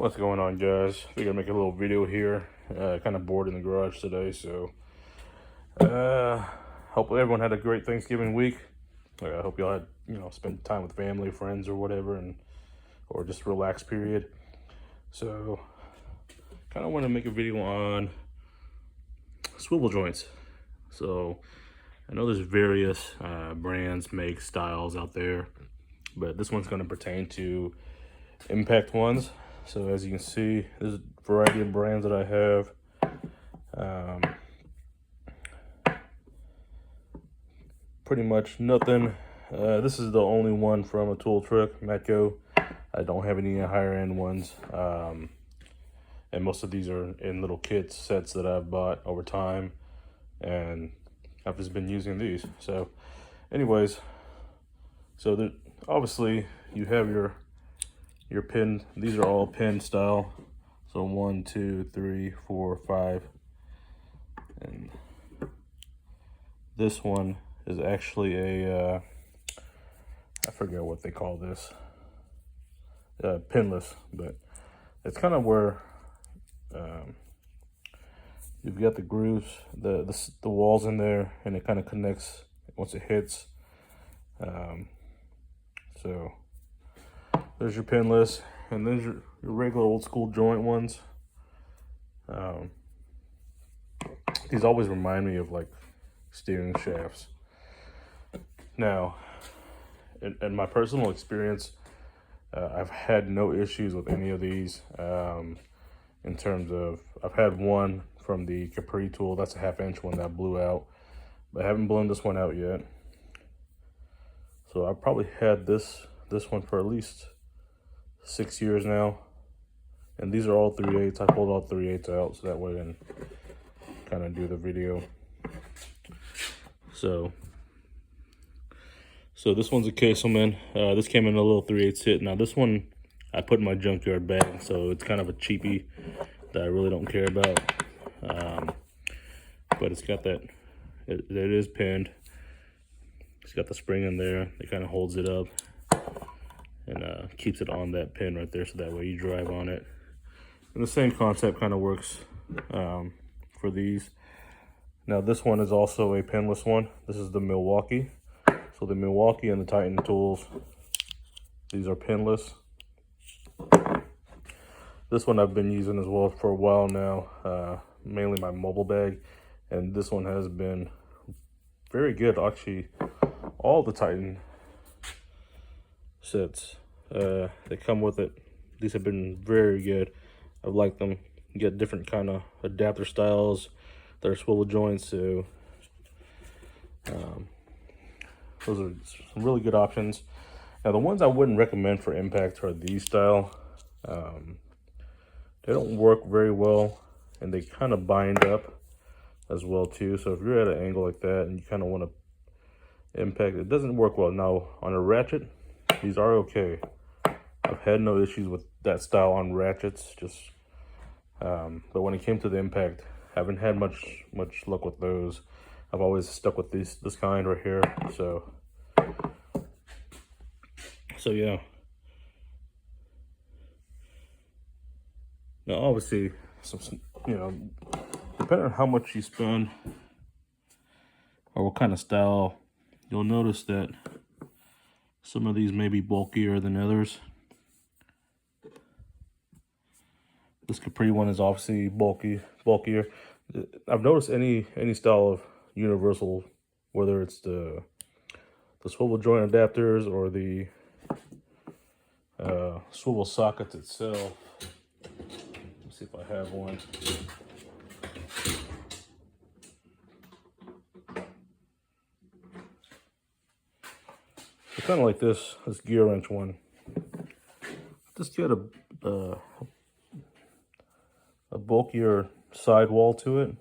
What's going on, guys? I think I'll make a little video here. Kind of bored in the garage today, so hope everyone had a great Thanksgiving week. I hope y'all had, spent time with family, friends, or whatever, or just relaxed period. So, kind of want to make a video on swivel joints. So, I know there's various brands, makes, styles out there, but this one's going to pertain to impact ones. So as you can see, there's a variety of brands that I have. Pretty much nothing. This is the only one from a tool truck, Matco. I don't have any higher end ones. And most of these are in little kits, sets that I've bought over time. And I've just been using these. So anyways, so obviously you have your pin. These are all pin style. So 1, 2, 3, 4, 5. And this one is actually a, I forget what they call this, pinless, but it's kind of where you've got the grooves, the walls in there, and it kind of connects once it hits. So there's your pinless, and there's your regular old school joint ones. These always remind me of like steering shafts. Now, in my personal experience, I've had no issues with any of these. In terms of, I've had one from the Capri tool, that's a 1/2 inch one that blew out, but I haven't blown this one out yet. So I've probably had this one for at least 6 years now, and these are all 3/8. I pulled all 3/8 out so that way I can kind of do the video. So this one's a Kesselman. This came in a little 3/8 hit. Now this one I put in my junkyard bag, so it's kind of a cheapie that I really don't care about. But it's got that, it is pinned. It's got the spring in there. It kind of holds it up and keeps it on that pin right there, so that way you drive on it. And the same concept kind of works for these. Now this one is also a pinless one. This is the Milwaukee. So the Milwaukee and the Titan tools, these are pinless. This one I've been using as well for a while now, mainly my mobile bag, and this one has been very good. Actually, all the Titan sets that come with it, these have been very good. I've liked them. You get different kind of adapter styles. They're swivel joints, so those are some really good options. Now the ones I wouldn't recommend for impact are these style. They don't work very well, and they kind of bind up as well too. So if you're at an angle like that and you kind of want to impact, it doesn't work well. Now on a ratchet, these are okay. I've had no issues with that style on ratchets, but when it came to the impact, I haven't had much luck with those. I've always stuck with this kind right here. So yeah. Now obviously, depending on how much you spend or what kind of style, you'll notice that some of these may be bulkier than others. This Capri one is obviously bulkier. I've noticed any style of universal, whether it's the swivel joint adapters or the swivel sockets itself. Let's see if I have one. It's kind of like this gear wrench one. Just get a bulkier sidewall to it.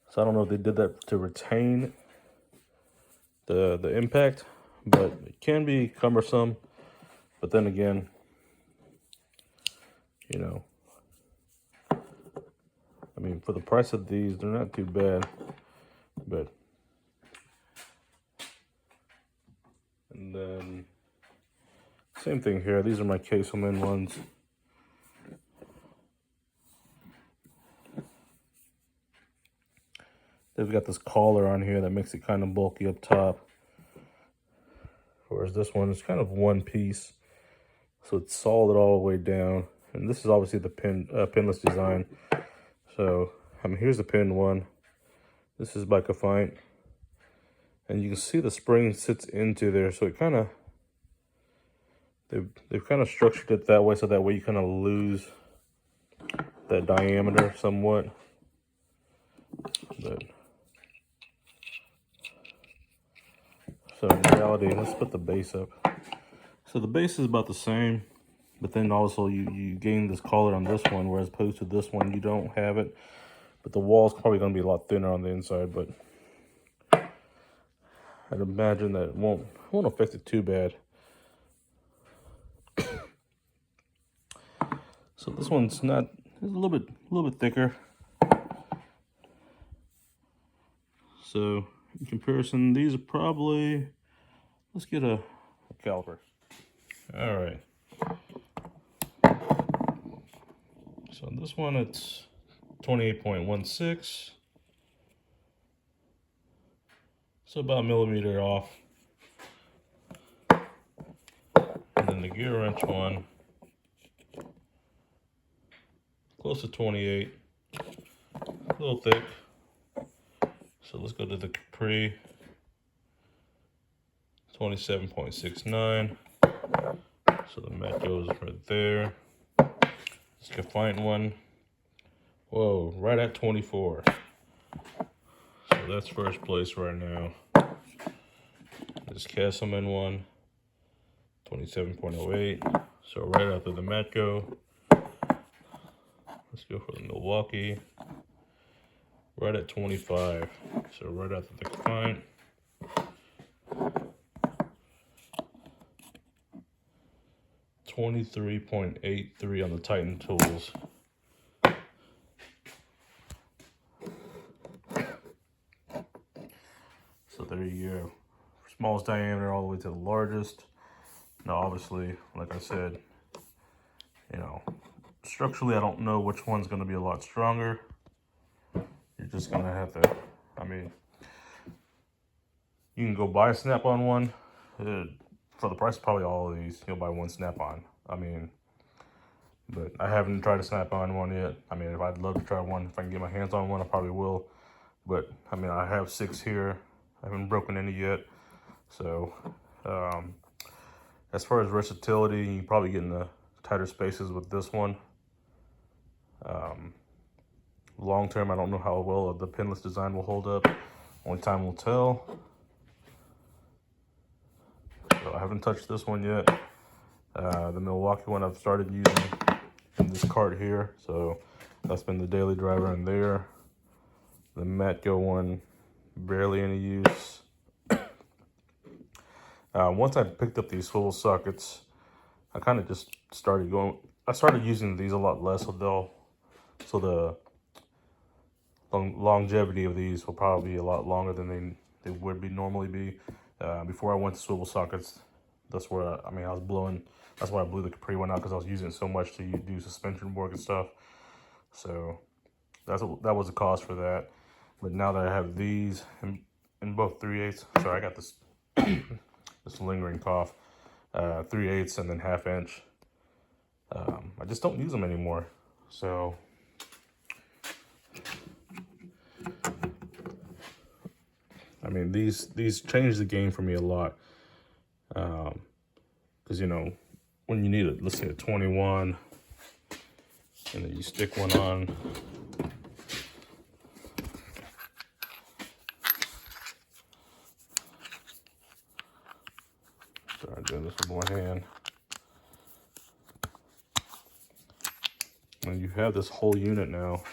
So I don't know if they did that to retain the impact, but it can be cumbersome. But then again, I mean, for the price of these, they're not too bad. But and then same thing here. These are my Kesselman ones. They've got this collar on here that makes it kind of bulky up top. Whereas this one is kind of one piece. So it's solid all the way down. And this is obviously the pinless design. So, I mean, here's the pinned one. This is by Confiant. And you can see the spring sits into there. So it kind of, they've kind of structured it that way. So that way you kind of lose that diameter somewhat. But, so in reality, let's put the base up. So the base is about the same, but then also you gain this collar on this one, whereas opposed to this one, you don't have it. But the wall's probably going to be a lot thinner on the inside, but I'd imagine that it won't affect it too bad. So this one's not, it's a little bit thicker. So in comparison, these are probably, let's get a caliper. All right. So this one, it's 28.16. So about a millimeter off. And then the gear wrench one, close to 28. A little thick. So let's go to the Capri. 27.69. So the mat goes right there. This Confiant one. Whoa, right at 24. So that's first place right now. This Castleman one. 27.08. So right after the Matco. Let's go for the Milwaukee. Right at 25. So right after the Confiant. 23.83 on the Titan tools. So there you go. Smallest diameter all the way to the largest. Now obviously, like I said, you know, structurally I don't know which one's going to be a lot stronger. You're just going to have to, I mean, you can go buy a snap-on one. For the price of probably all of these, you'll buy one snap-on. I mean, but I haven't tried a snap-on one yet. I mean, if I'd love to try one, if I can get my hands on one, I probably will. But I mean, I have 6 here. I haven't broken any yet. So, as far as versatility, you probably get in the tighter spaces with this one. Long term, I don't know how well the pinless design will hold up. Only time will tell. So I haven't touched this one yet. The Milwaukee one I've started using in this cart here. So that's been the daily driver in there. The Matco one, barely any use. Once I picked up these swivel sockets, I kind of just started using these a lot less. So the longevity of these will probably be a lot longer than they would normally be. Before I went to swivel sockets, that's where I was blowing. That's why I blew the Capri one out, because I was using it so much to do suspension work and stuff. So that was the cause for that. But now that I have these in both 3/8, sorry, I got this this lingering cough. 3/8 and then 1/2 inch. I just don't use them anymore. So I mean, these changed the game for me a lot. Because you know, when you need it, let's say a 21, and then you stick one on. Sorry, I'm doing this with one hand. And you have this whole unit now.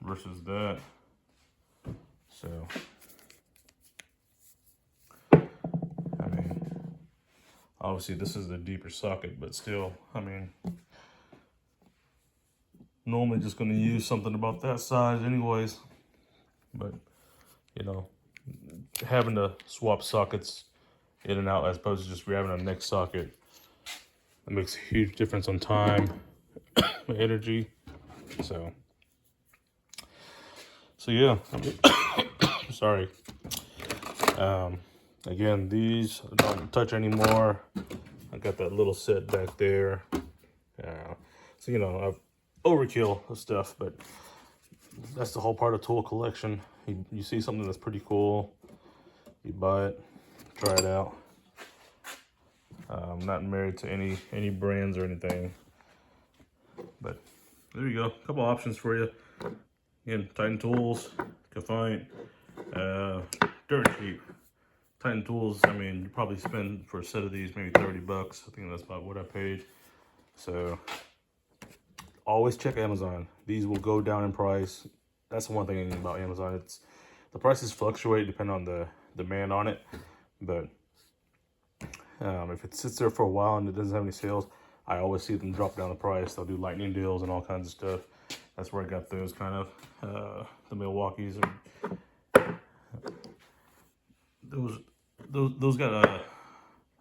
Versus that. So, I mean, obviously this is the deeper socket, but still, I mean, normally just going to use something about that size anyways. But, you know, having to swap sockets in and out as opposed to just grabbing a neck socket, It makes a huge difference on time, energy. So yeah. Sorry. Again, these I don't touch anymore. I got that little set back there. So you know, I've overkill of stuff, but that's the whole part of tool collection. You see something that's pretty cool, you buy it, try it out. I'm not married to any brands or anything, but there you go. A couple options for you. Again, Titan tools, Confiant, dirt cheap. Titan tools, I mean, you probably spend for a set of these maybe 30 bucks. I think that's about what I paid. So always check Amazon. These will go down in price. That's the one thing about Amazon. It's the prices fluctuate depending on the demand on it. But if it sits there for a while and it doesn't have any sales, I always see them drop down the price. They'll do lightning deals and all kinds of stuff. That's where I got those kind of the Milwaukee's. Those got I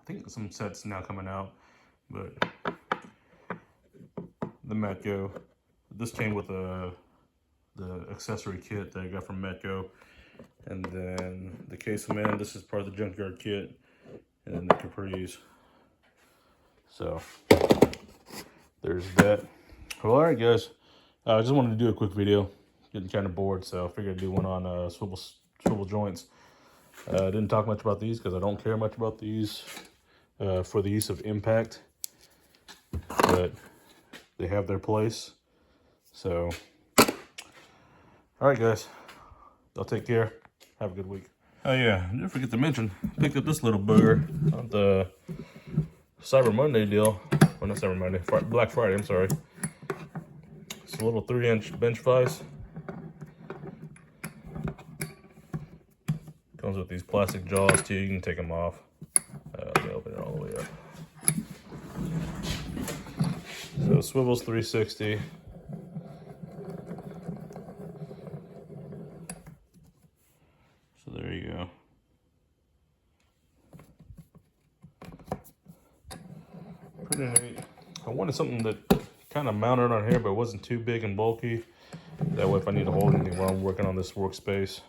think some sets now coming out, but the Metco. This came with the accessory kit that I got from Metco, and then the case of man. This is part of the junkyard kit, and then the Capris. So there's that. Well, all right, guys. I just wanted to do a quick video. Getting kind of bored, so I figured I'd do one on swivel joints. I didn't talk much about these because I don't care much about these for the use of impact, but they have their place. So, all right, guys, y'all take care. Have a good week. Oh yeah, I didn't forget to mention, picked up this little booger on the Cyber Monday deal. Well, not Cyber Monday, Black Friday, I'm sorry. It's a little 3-inch bench vise. Comes with these plastic jaws too, you can take them off. Let me open it all the way up. So Swivel's 360. So there you go. Pretty neat. I wanted something that kind of mounted on here but wasn't too big and bulky. That way if I need to hold anything while I'm working on this workspace.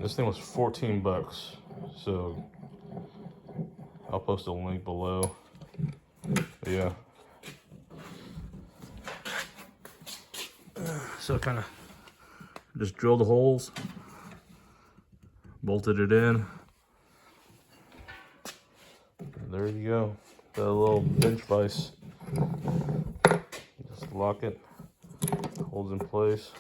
This thing was 14 bucks, so I'll post a link below. But yeah. So kind of just drilled the holes, bolted it in. And there you go. Got a little bench vise. Just lock it, holds in place.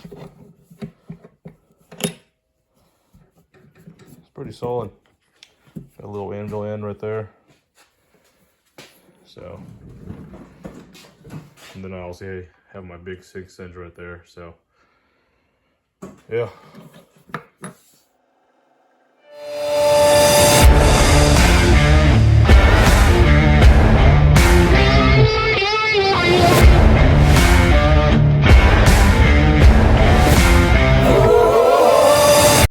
Pretty solid. Got a little anvil end right there. So, and then I also have my big 6-inch right there. So, yeah.